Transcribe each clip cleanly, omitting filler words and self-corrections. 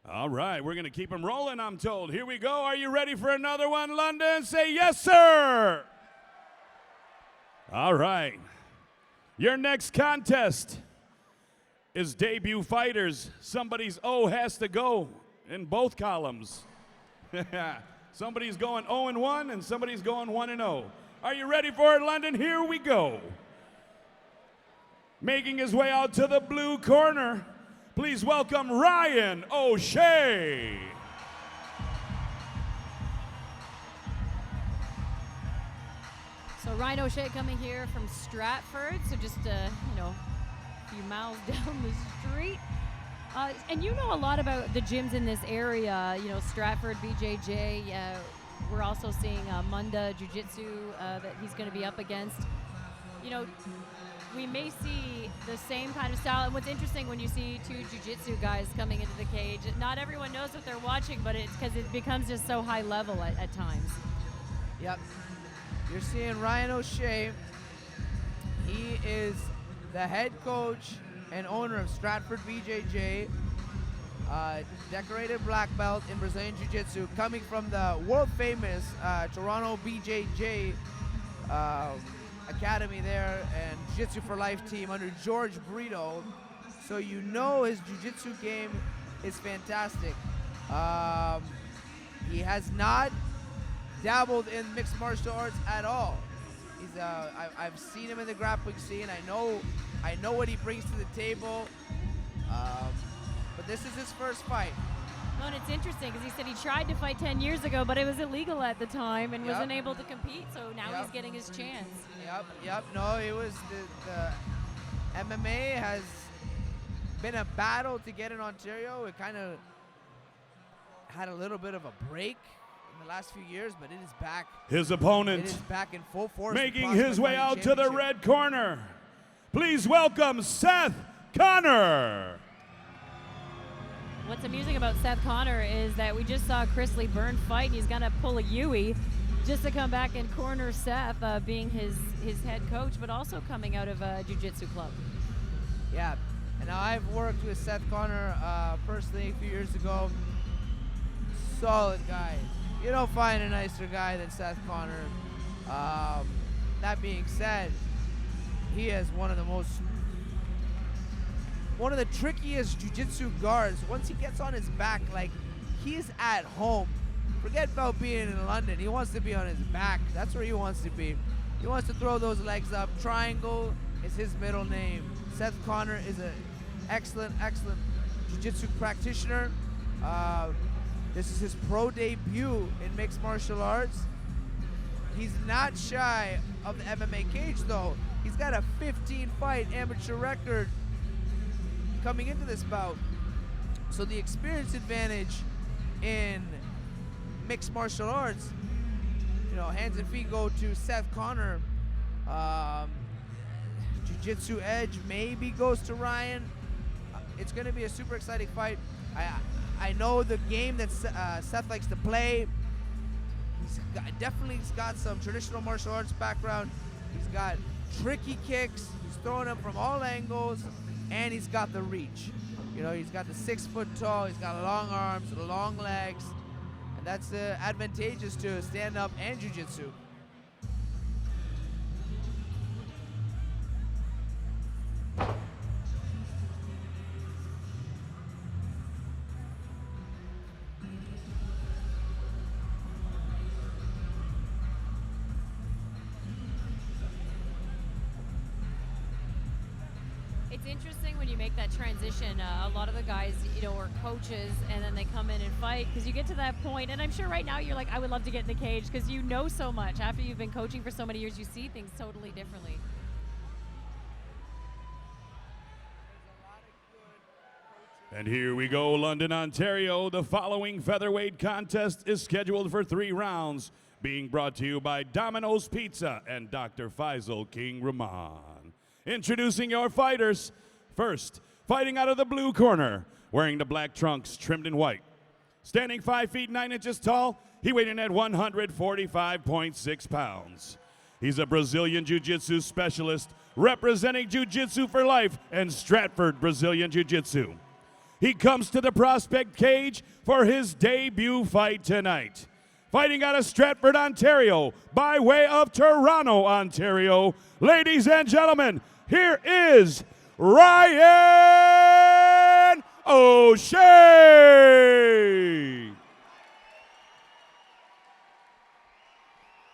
All right, we're going to keep them rolling, I'm told. Here we go. Are you ready for another one, London? Say yes, sir. All right. Your next contest is debut fighters. Somebody's O has to go in both columns. Somebody's going 0-1 and somebody's going 1-0. Are you ready for it, London? Here we go. Making his way out to the blue corner, please welcome Ryan O'Shea. So Ryan O'Shea coming here from Stratford, so just a few miles down the street. And you know a lot about the gyms in this area, Stratford, BJJ. We're also seeing Munda Jiu-Jitsu that he's going to be up against. We may see the same kind of style. And what's interesting when you see two jiu-jitsu guys coming into the cage, not everyone knows what they're watching, but it's because it becomes just so high level at times. Yep. You're seeing Ryan O'Shea. He is the head coach and owner of Stratford BJJ, decorated black belt in Brazilian Jiu-Jitsu, coming from the world-famous Toronto BJJ Academy there and Jiu-Jitsu for Life team under George Brito. So his Jiu-Jitsu game is fantastic. He has not dabbled in mixed martial arts at all. He's I've seen him in the grappling scene. I know what he brings to the table. But this is his first fight. Well, and it's interesting because he said he tried to fight 10 years ago, but it was illegal at the time and wasn't able to compete. So now he's getting his chance. Yep. No, it was the MMA has been a battle to get in Ontario. It kind of had a little bit of a break in the last few years, but it is back. His opponent is back in full force. Making his way out to the red corner. Please welcome Seth Connor. What's amusing about Seth Connor is that we just saw Chris Lee Byrne fight, and he's going to pull a Yui just to come back and corner Seth, being his head coach, but also coming out of a jiu-jitsu club. Yeah, and now I've worked with Seth Connor personally a few years ago. Solid guy. You don't find a nicer guy than Seth Connor. That being said, he is one of the trickiest jiu-jitsu guards. Once he gets on his back, he's at home. Forget about being in London. He wants to be on his back. That's where he wants to be. He wants to throw those legs up. Triangle is his middle name. Seth Connor is an excellent jiu-jitsu practitioner. This is his pro debut in mixed martial arts. He's not shy of the MMA cage, though. He's got a 15-fight amateur record coming into this bout. So the experience advantage in mixed martial arts, hands and feet go to Seth Connor. Jiu-jitsu edge maybe goes to Ryan. It's going to be a super exciting fight. I know the game that Seth likes to play. He's definitely got some traditional martial arts background. He's got tricky kicks. He's throwing them from all angles, and he's got the reach. He's got the 6 foot tall. He's got long arms, long legs, and that's advantageous to stand-up and jiu-jitsu. It's interesting when you make that transition. A lot of the guys, are coaches, and then they come in and fight because you get to that point, and I'm sure right now you're like, I would love to get in the cage because you know so much. After you've been coaching for so many years, you see things totally differently. And here we go, London, Ontario. The following featherweight contest is scheduled for 3 rounds, being brought to you by Domino's Pizza and Dr. Faisal King Rahman. Introducing your fighters. First, fighting out of the blue corner, wearing the black trunks trimmed in white. Standing 5 feet 9 inches tall, he weighed in at 145.6 pounds. He's a Brazilian Jiu-Jitsu specialist representing Jiu-Jitsu for Life and Stratford Brazilian Jiu-Jitsu. He comes to the prospect cage for his debut fight tonight. Fighting out of Stratford, Ontario, by way of Toronto, Ontario, ladies and gentlemen, here is Ryan O'Shea.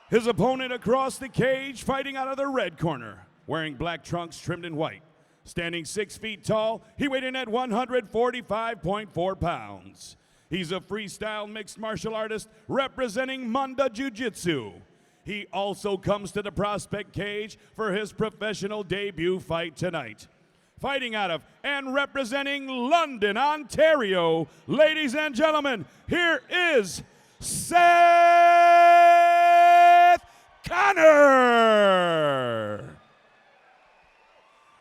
His opponent across the cage, fighting out of the red corner, wearing black trunks trimmed in white. Standing 6 feet tall, he weighed in at 145.4 pounds. He's a freestyle mixed martial artist representing Munda Jiu-Jitsu. He also comes to the prospect cage for his professional debut fight tonight. Fighting out of and representing London, Ontario, ladies and gentlemen, here is Seth Connor.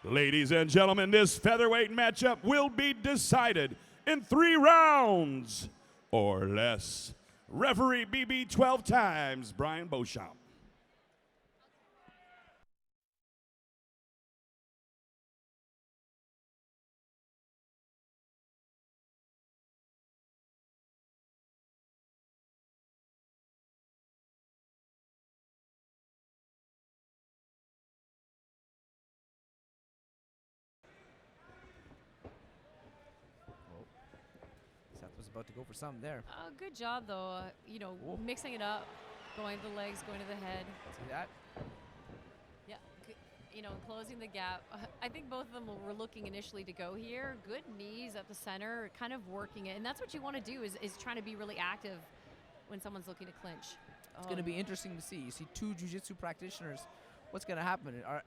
Ladies and gentlemen, this featherweight matchup will be decided in 3 rounds or less. Referee BB 12 times, Brian Beauchamp. Seth was about to go for something there. Good job, though. Mixing it up, going to the legs, going to the head. See that? Yeah, closing the gap. I think both of them were looking initially to go here. Good knees at the center, kind of working it. And that's what you want to do is trying to be really active when someone's looking to clinch. It's going to be interesting to see. You see 2 jiu-jitsu practitioners. What's going to happen? Are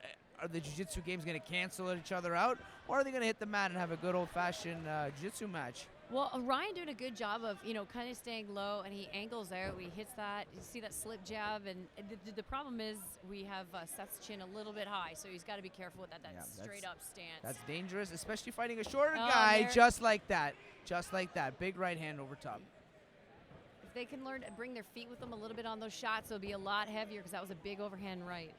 the jiu-jitsu games going to cancel each other out? Or are they going to hit the mat and have a good old-fashioned jiu-jitsu match? Well, Ryan doing a good job of, kind of staying low, and he angles out. He hits that. You see that slip jab, and the problem is we have Seth's chin a little bit high, so he's got to be careful with that straight up stance. That's dangerous, especially fighting a shorter Oh, guy just like that. Just like that. Big right hand over top. If they can learn to bring their feet with them a little bit on those shots, it'll be a lot heavier because that was a big overhand right.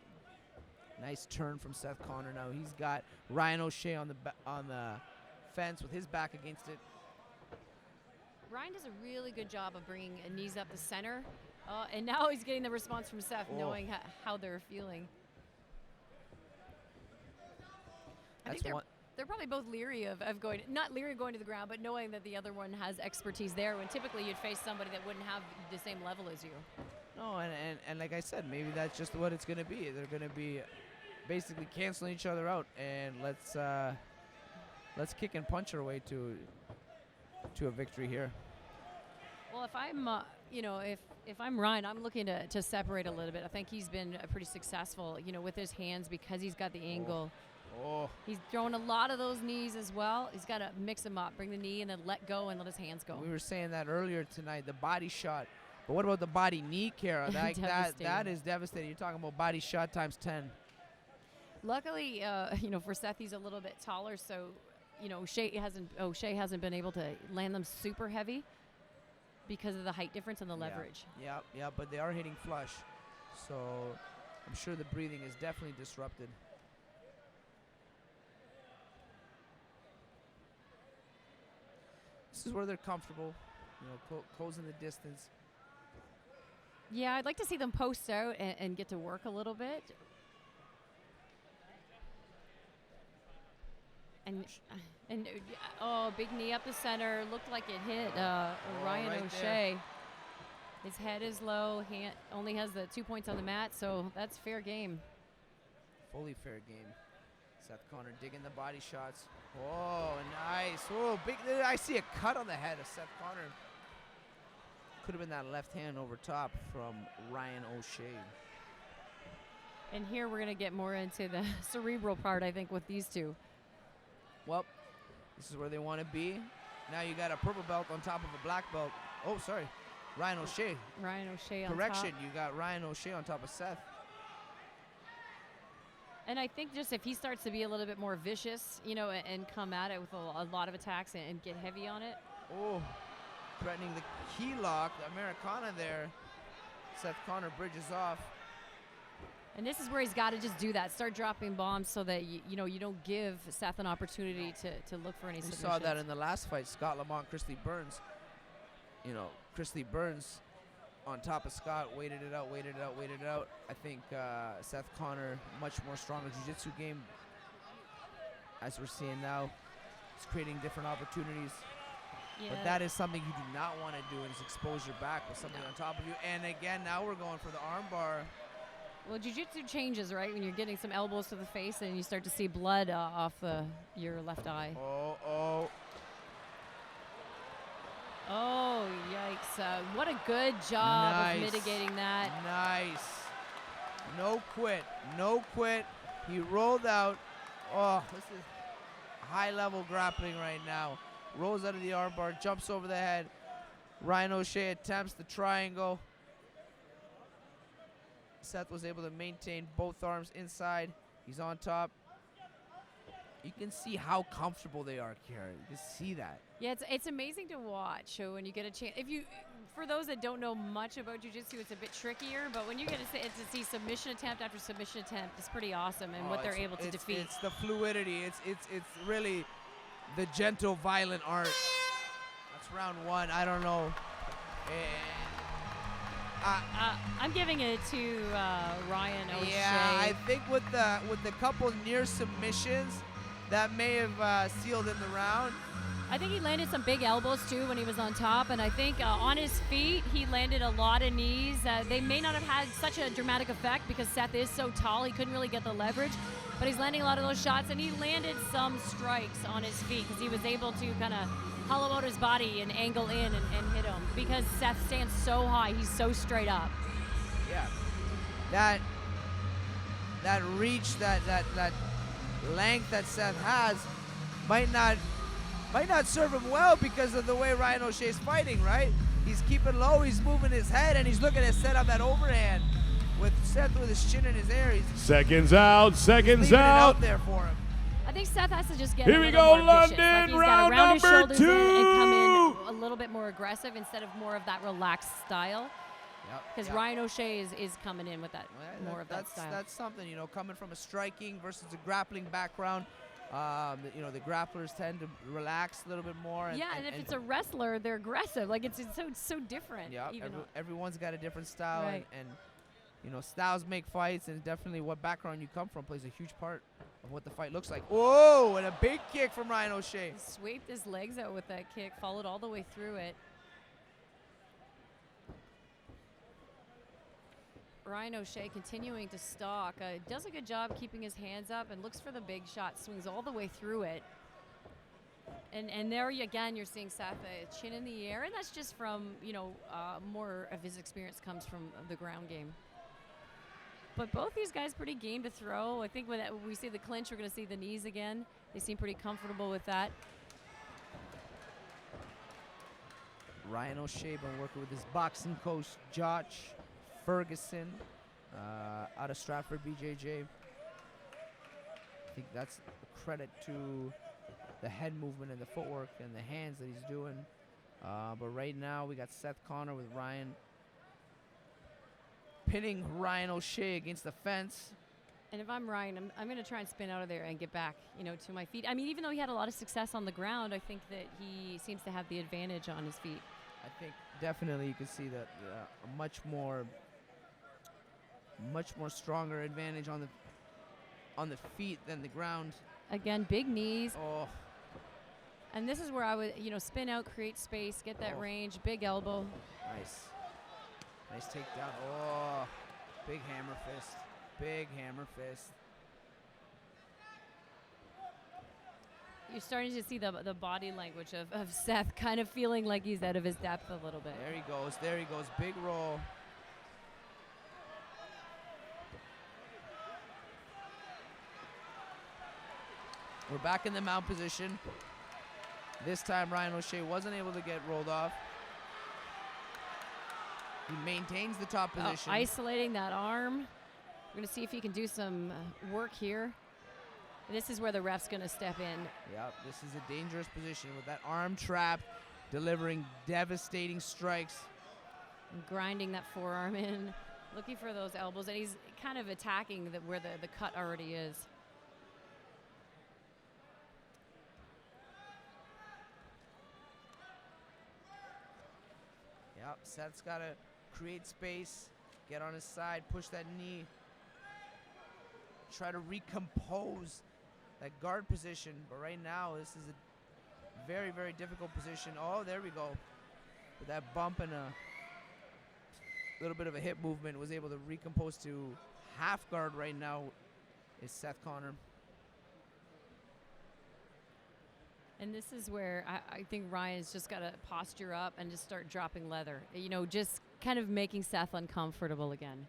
Nice turn from Seth Connor. Now he's got Ryan O'Shea on the fence with his back against it. Ryan does a really good job of bringing knees up the center, and now he's getting the response from Seth, knowing how they're feeling. I think they're probably both leery of going, not leery of going to the ground, but knowing that the other one has expertise there when typically you'd face somebody that wouldn't have the same level as you. No, and like I said, maybe that's just what it's going to be. They're going to be basically canceling each other out, and let's kick and punch our way to a victory here. Well, if I'm, if I'm Ryan, I'm looking to separate a little bit. I think he's been pretty successful, with his hands because he's got the angle. He's throwing a lot of those knees as well. He's got to mix them up, bring the knee and then let go and let his hands go. We were saying that earlier tonight, the body shot. But what about the body knee, Kara? That is devastating. You're talking about body shot times 10. Luckily, for Seth, he's a little bit taller, so O'Shea hasn't been able to land them super heavy because of the height difference and the leverage. Yeah, but they are hitting flush, so I'm sure the breathing is definitely disrupted. This is where they're comfortable, closing the distance. Yeah, I'd like to see them post out and get to work a little bit. And big knee up the center. Looked like it hit Ryan right O'Shea. there. His head is low. Only has the 2 points on the mat, so that's fair game. Fully fair game. Seth Connor digging the body shots. Oh, nice. Oh, big. I see a cut on the head of Seth Connor. Could have been that left hand over top from Ryan O'Shea. And here we're going to get more into the cerebral part, I think, with these two. Well, this is where they want to be. Now you got a purple belt on top of a black belt. Oh, sorry. Ryan O'Shea. Ryan O'Shea on top. Correction, you got Ryan O'Shea on top of Seth. And I think just if he starts to be a little bit more vicious, and come at it with a lot of attacks and get heavy on it. Oh, threatening the key lock, the Americana there. Seth Connor bridges off. And this is where he's got to just do that. Start dropping bombs so that, you know, you don't give Seth an opportunity to look for any We submissions. saw that in the last fight, Scott Lamont, Chrisley Burns. You know, Chrisley Burns on top of Scott, waited it out. I think Seth Connor, much more stronger jiu-jitsu game. As we're seeing now, he's creating different opportunities. Yeah. But that is something you do not want to do, is expose your back with somebody on top of you. And again, now we're going for the arm bar. Well, jiu-jitsu changes, right? When you're getting some elbows to the face and you start to see blood off your left eye. Oh. Oh, yikes. What a good job of mitigating that. Nice. No quit. He rolled out. Oh, this is high-level grappling right now. Rolls out of the armbar, jumps over the head. Ryan O'Shea attempts the triangle. Seth was able to maintain both arms inside. He's on top. You can see how comfortable they are, Karen. You can see that. Yeah, it's amazing to watch. So when you get a chance, for those that don't know much about jiu-jitsu, it's a bit trickier. But when you get to see submission attempt after submission attempt, it's pretty awesome, and what they're able to defeat. It's the fluidity. It's really the gentle, violent art. That's round one. I don't know. I'm giving it to Ryan O'Shea. Yeah, I think with the couple near submissions, that may have sealed in the round. I think he landed some big elbows too when he was on top, and I think on his feet he landed a lot of knees. They may not have had such a dramatic effect because Seth is so tall, he couldn't really get the leverage, but he's landing a lot of those shots, and he landed some strikes on his feet because he was able to kind of hollow out his body and angle in and hit him because Seth stands so high, he's so straight up. Yeah, that reach, that length that Seth has might not serve him well because of the way Ryan O'Shea's fighting, right? He's keeping low, he's moving his head, and he's looking to set up that overhand with Seth with his chin in his air. He's Seconds out. leaving it out there for him. I think Seth has to just get Here a we little go, more vicious. London, Like he's got round to round his number shoulders in and come in 2. a little bit more aggressive instead of more of that relaxed style. Because Ryan O'Shea is coming in with that more of that style. That's something, you know, coming from a striking versus a grappling background. You know, the grapplers tend to relax a little bit more. And if it's a wrestler, they're aggressive. Like it's so different. Yeah, everyone's got a different style, Right. and you know, styles make fights, and definitely what background you come from plays a huge part of what the fight looks like. Oh, and a big kick from Ryan O'Shea. He swept his legs out with that kick, followed all the way through it. Ryan O'Shea continuing to stalk. Does a good job keeping his hands up and looks for the big shot, swings all the way through it. And there again, you're seeing Seth chin in the air, and that's just from, you know, more of his experience comes from the ground game. But both these guys pretty game to throw. I think when we see the clinch, we're going to see the knees again. They seem pretty comfortable with that. Ryan O'Shea been working with his boxing coach, Josh Ferguson, out of Stratford, BJJ. I think that's a credit to the head movement and the footwork and the hands that he's doing. But right now we got Seth Connor with Ryan pinning Ryan O'Shea against the fence. And if I'm Ryan, I'm going to try and spin out of there and get back, you know, to my feet. I mean, even though he had a lot of success on the ground, I think that he seems to have the advantage on his feet. I think definitely you can see that a much more stronger advantage on the feet than the ground. Again, big knees. Oh, And this is where I would, you know, spin out, create space, get that range, big elbow. nice takedown. Oh, big hammer fist. Big hammer fist. You're starting to see the body language of Seth kind of feeling like he's out of his depth a little bit. There he goes. Big roll. We're back in the mount position. This time Ryan O'Shea wasn't able to get rolled off. He maintains the top position. Isolating that arm. We're going to see if he can do some work here. This is where the ref's going to step in. Yep, this is a dangerous position with that arm trap, delivering devastating strikes. And grinding that forearm in. Looking for those elbows, and he's kind of attacking where the cut already is. Yep, Seth's got to create space, get on his side, push that knee, try to recompose that guard position. But right now, this is a very, very difficult position. Oh, there we go. With that bump and a little bit of a hip movement, was able to recompose to half guard right now is Seth Connor. And this is where I think Ryan's just got to posture up and just start dropping leather. You know, just kind of making Seth uncomfortable again.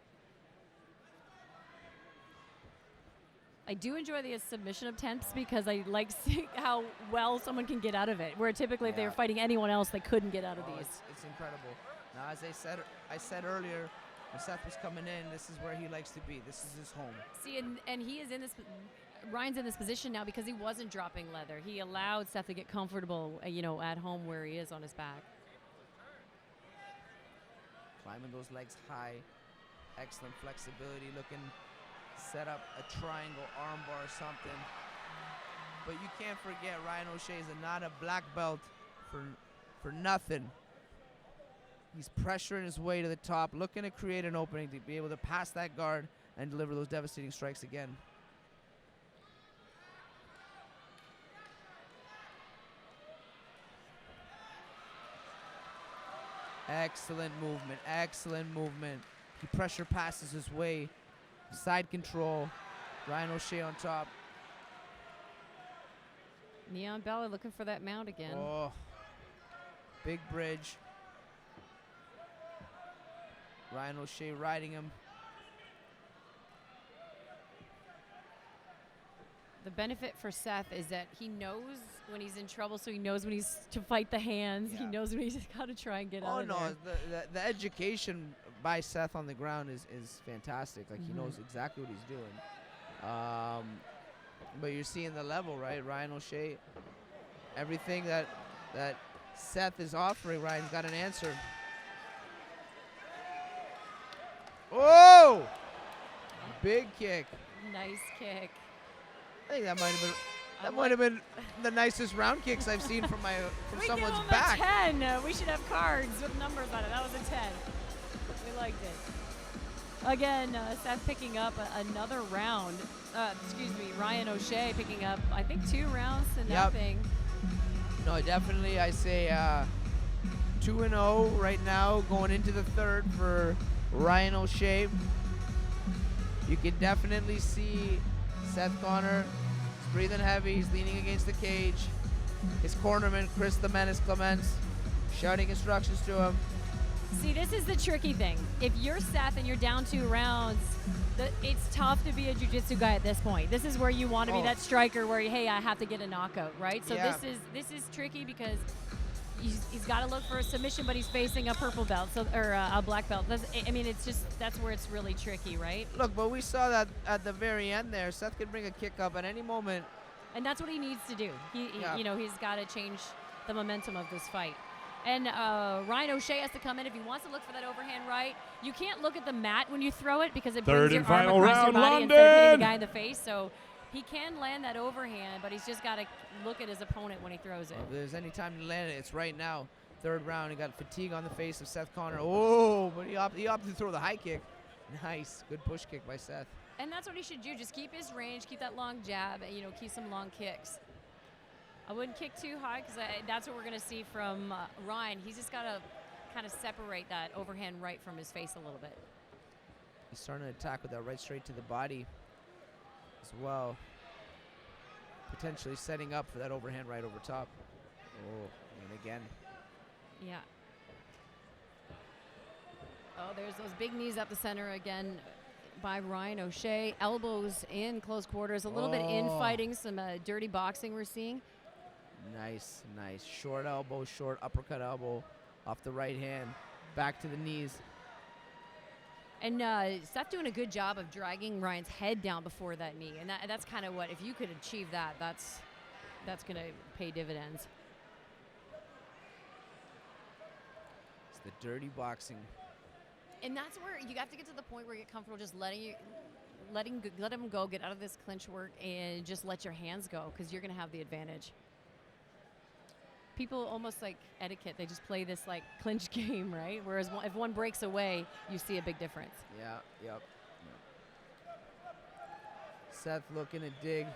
I do enjoy the submission attempts because I like seeing how well someone can get out of it. Where typically if they were fighting anyone else, they couldn't get out of these. It's incredible. Now, as I said earlier, when Seth was coming in, this is where he likes to be. This is his home. See, and he is in this. Ryan's in this position now because he wasn't dropping leather. He allowed Seth to get comfortable, you know, at home where he is on his back. Climbing those legs high, excellent flexibility, looking set up a triangle armbar or something. But you can't forget Ryan O'Shea is not a black belt for nothing. He's pressuring his way to the top, looking to create an opening to be able to pass that guard and deliver those devastating strikes again. Excellent movement, excellent movement. He pressure passes his way. Side control. Ryan O'Shea on top. Neon Bella looking for that mount again. Oh, big bridge. Ryan O'Shea riding him. The benefit for Seth is that he knows when he's in trouble, so he knows when he's to fight the hands. Yeah. He knows when he's got to try and get out of there. Oh, no, the education by Seth on the ground is fantastic. Like, he knows exactly what he's doing. But you're seeing the level, right? Ryan O'Shea, everything that Seth is offering, Ryan's got an answer. Oh! Big kick. Nice kick. I think that might have been the nicest round kicks I've seen from someone's back. We give him a 10. We should have cards with numbers on it. That was a 10. We liked it. Again, Seth picking up another round. Ryan O'Shea picking up, I think, 2 rounds to nothing. No, definitely. I say 2-0 right now, going into the third for Ryan O'Shea. You can definitely see Seth Connor is breathing heavy. He's leaning against the cage. His cornerman, Chris the Menace Clements, shouting instructions to him. See, this is the tricky thing. If you're Seth and you're down 2 rounds, it's tough to be a jiu-jitsu guy at this point. This is where you want to be that striker where, hey, I have to get a knockout, right? So this is tricky because he's got to look for a submission, but he's facing a purple belt, or a black belt. That's where it's really tricky, right? Look, but we saw that at the very end there. Seth could bring a kick up at any moment. And that's what he needs to do. He's got to change the momentum of this fight. And Ryan O'Shea has to come in if he wants to look for that overhand right. You can't look at the mat when you throw it because it brings your arm across your body instead of hitting the guy in the face. So he can land that overhand, but he's just got to look at his opponent when he throws it. If there's any time to land it, it's right now. 3rd round, he got fatigue on the face of Seth Connor. Oh, but he opted to throw the high kick. Nice, good push kick by Seth. And that's what he should do. Just keep his range, keep that long jab, and keep some long kicks. I wouldn't kick too high because that's what we're going to see from Ryan. He's just got to kind of separate that overhand right from his face a little bit. He's starting to attack with that right straight to the body as well. Potentially setting up for that overhand right over top. Oh, and again. Yeah. Oh, there's those big knees up the center again by Ryan O'Shea. Elbows in close quarters. A little bit infighting, some dirty boxing we're seeing. Nice. Short elbow, short uppercut elbow off the right hand. Back to the knees. And Seth doing a good job of dragging Ryan's head down before that knee. And that's kind of what, if you could achieve that, that's going to pay dividends. It's the dirty boxing. And that's where you have to get to the point where you get comfortable just let him go, get out of this clinch work, and just let your hands go, because you're going to have the advantage. People almost like etiquette, they just play this like clinch game, right? Whereas if one breaks away, you see a big difference. Yeah, yep. Seth looking to dig,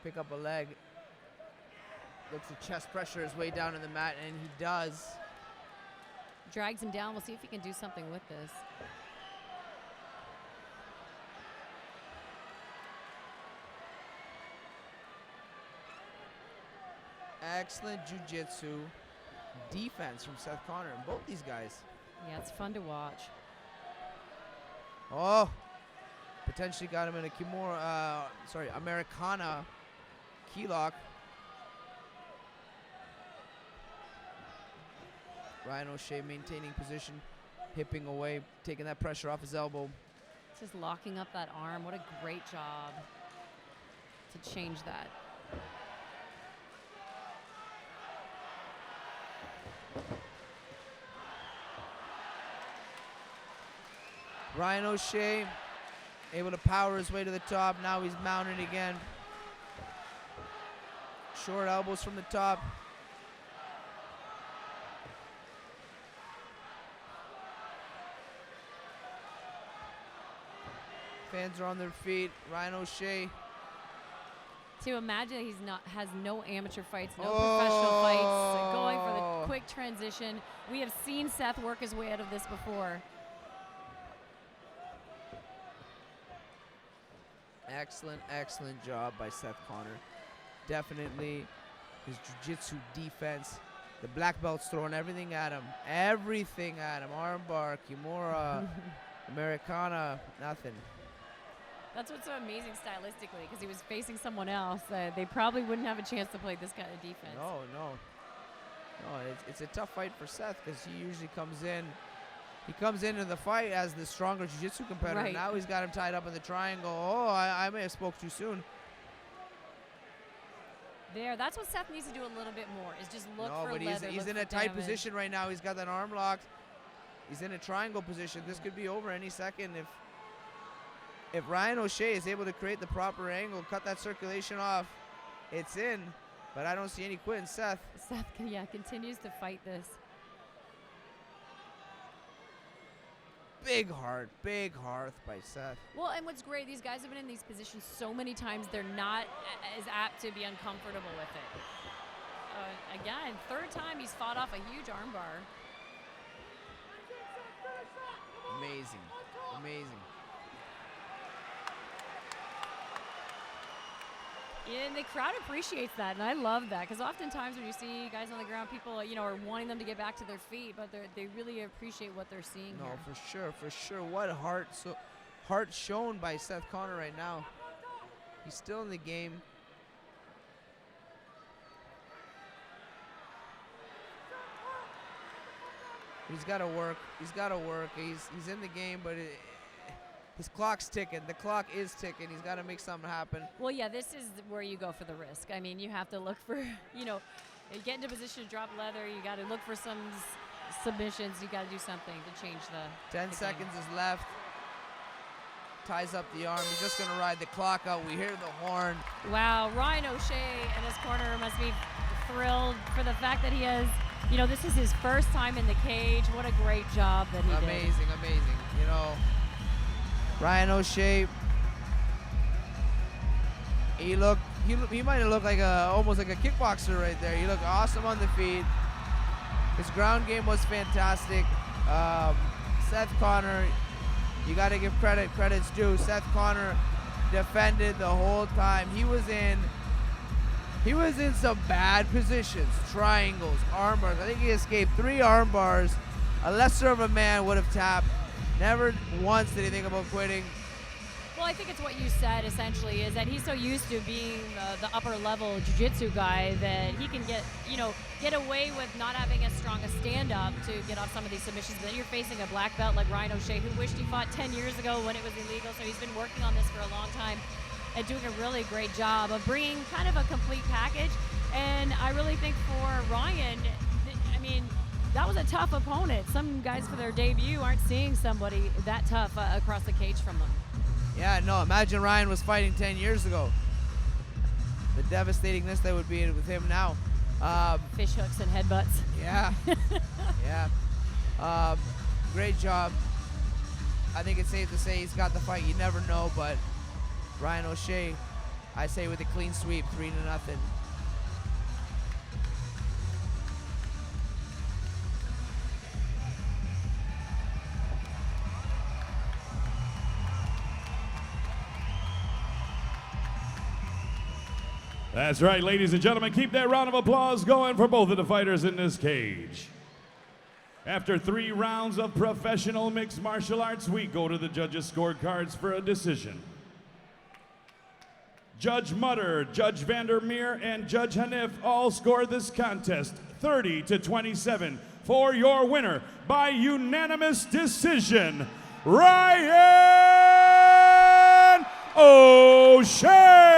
pick up a leg. Looks to chest pressure his way down to the mat, and he does. Drags him down. We'll see if he can do something with this. Excellent jiu-jitsu defense from Seth Connor and both these guys. Yeah, it's fun to watch. Oh, potentially got him in a Americana key lock. Ryan O'Shea maintaining position, hipping away, taking that pressure off his elbow. Just locking up that arm. What a great job to change that. Ryan O'Shea able to power his way to the top. Now he's mounted again. Short elbows from the top. Fans are on their feet. Ryan O'Shea. To imagine has no amateur fights, no professional fights, going for the quick transition. We have seen Seth work his way out of this before. Excellent, excellent job by Seth Connor. Definitely his jiu-jitsu defense. The black belt's throwing everything at him. Everything at him. Armbar, Kimura, Americana, nothing. That's what's so amazing stylistically, because he was facing someone else. They probably wouldn't have a chance to play this kind of defense. No. It's a tough fight for Seth, because he usually comes in. He comes into the fight as the stronger jiu-jitsu competitor. Right. Now he's got him tied up in the triangle. Oh, I may have spoke too soon. That's what Seth needs to do a little bit more, is just look for but leather, he's look in for a tight damage. position right now. He's got that arm locked. He's in a triangle position. This could be over any second if Ryan O'Shea is able to create the proper angle, cut that circulation off. It's in, but I don't see any quitting Seth. Seth, continues to fight this. Big heart by Seth. Well, and what's great, these guys have been in these positions so many times, they're not as apt to be uncomfortable with it. Again, third time he's fought off a huge armbar. Amazing. And the crowd appreciates that, and I love that, because oftentimes when you see guys on the ground, people are wanting them to get back to their feet, but they really appreciate what they're seeing here. For sure. What heart shown by Seth Connor right now. He's still in the game. He's got to work. He's in the game, but his clock's ticking. The clock is ticking. He's got to make something happen. Well, yeah, this is where you go for the risk. I mean, you have to look for, get into position to drop leather. You got to look for some submissions. You got to do something to change the 10 seconds is left. Ties up the arm. He's just going to ride the clock out. We hear the horn. Wow, Ryan O'Shea in his corner must be thrilled for the fact that he has, this is his first time in the cage. What a great job that he did. Amazing. Ryan O'Shea, he might have looked like almost like a kickboxer right there. He looked awesome on the feet. His ground game was fantastic. Seth Connor, you got to give credit's due. Seth Connor defended the whole time. He was in some bad positions, triangles, arm bars. I think he escaped 3 arm bars. A lesser of a man would have tapped. Never once did he think about quitting. Well, I think it's what you said, essentially, is that he's so used to being the upper-level jiu-jitsu guy that he can get away with not having as strong a stand-up to get off some of these submissions. But then you're facing a black belt like Ryan O'Shea, who wished he fought 10 years ago when it was illegal. So he's been working on this for a long time and doing a really great job of bringing kind of a complete package. And I really think for Ryan, that was a tough opponent. Some guys for their debut aren't seeing somebody that tough across the cage from them. Yeah, no, imagine Ryan was fighting 10 years ago. The devastatingness that would be with him now. Fish hooks and headbutts. Yeah, yeah. Great job. I think it's safe to say he's got the fight. You never know, but Ryan O'Shea, I say with a clean sweep, 3-0. That's right, ladies and gentlemen. Keep that round of applause going for both of the fighters in this cage. After 3 rounds of professional mixed martial arts, we go to the judges' scorecards for a decision. Judge Mutter, Judge Vandermeer, and Judge Hanif all scored this contest 30-27 for your winner by unanimous decision, Ryan O'Shea.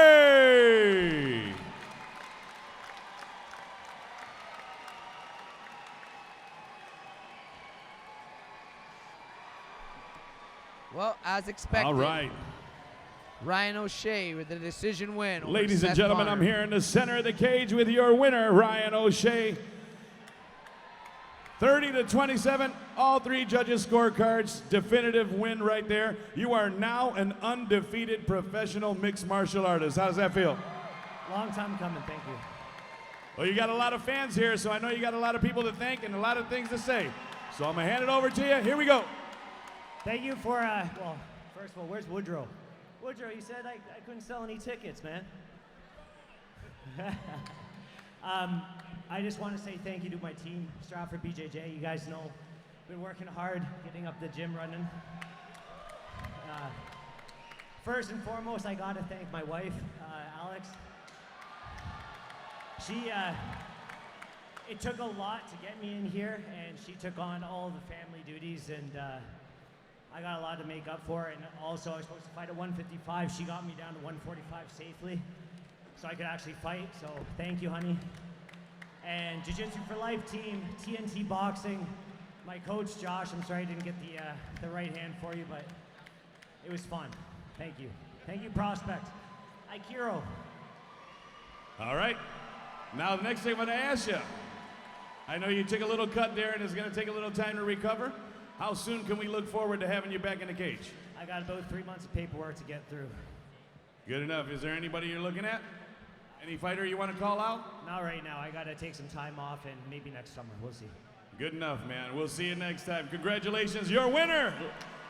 Well, as expected. All right. Ryan O'Shea with the decision win. over Ladies and Seth gentlemen, Bonner. I'm here in the center of the cage with your winner, Ryan O'Shea. 30-27, all 3 judges' scorecards, definitive win right there. You are now an undefeated professional mixed martial artist. How does that feel? Long time coming, thank you. Well, you got a lot of fans here, so I know you got a lot of people to thank and a lot of things to say. So I'm gonna hand it over to you. Here we go. Thank you for, well, first of all, where's Woodrow? Woodrow, you said I couldn't sell any tickets, man. I just want to say thank you to my team, Stratford BJJ. You guys know, been working hard, getting up the gym running. First and foremost, I got to thank my wife, Alex. It took a lot to get me in here, and she took on all the family duties, and I got a lot to make up for. And also, I was supposed to fight at 155. She got me down to 145 safely, so I could actually fight. So thank you, honey. And Jiu-Jitsu for Life team, TNT Boxing, my coach Josh. I'm sorry I didn't get the right hand for you, but it was fun. Thank you. Thank you, Prospect. Aikiro. All right. Now, the next thing I'm going to ask you, I know you took a little cut there and it's going to take a little time to recover. How soon can we look forward to having you back in the cage? I got about 3 months of paperwork to get through. Good enough. Is there anybody you're looking at? Any fighter you want to call out? Not right now. I got to take some time off, and maybe next summer. We'll see. Good enough, man. We'll see you next time. Congratulations. Your winner,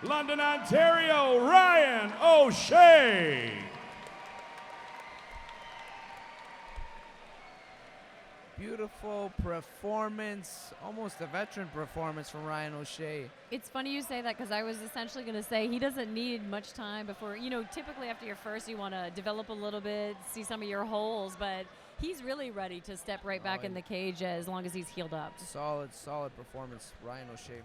London, Ontario, Ryan O'Shea. Beautiful performance, almost a veteran performance from Ryan O'Shea. It's funny you say that because I was essentially going to say he doesn't need much time before, typically after your first you want to develop a little bit, see some of your holes, but he's really ready to step right back in the cage as long as he's healed up. Solid performance, Ryan O'Shea.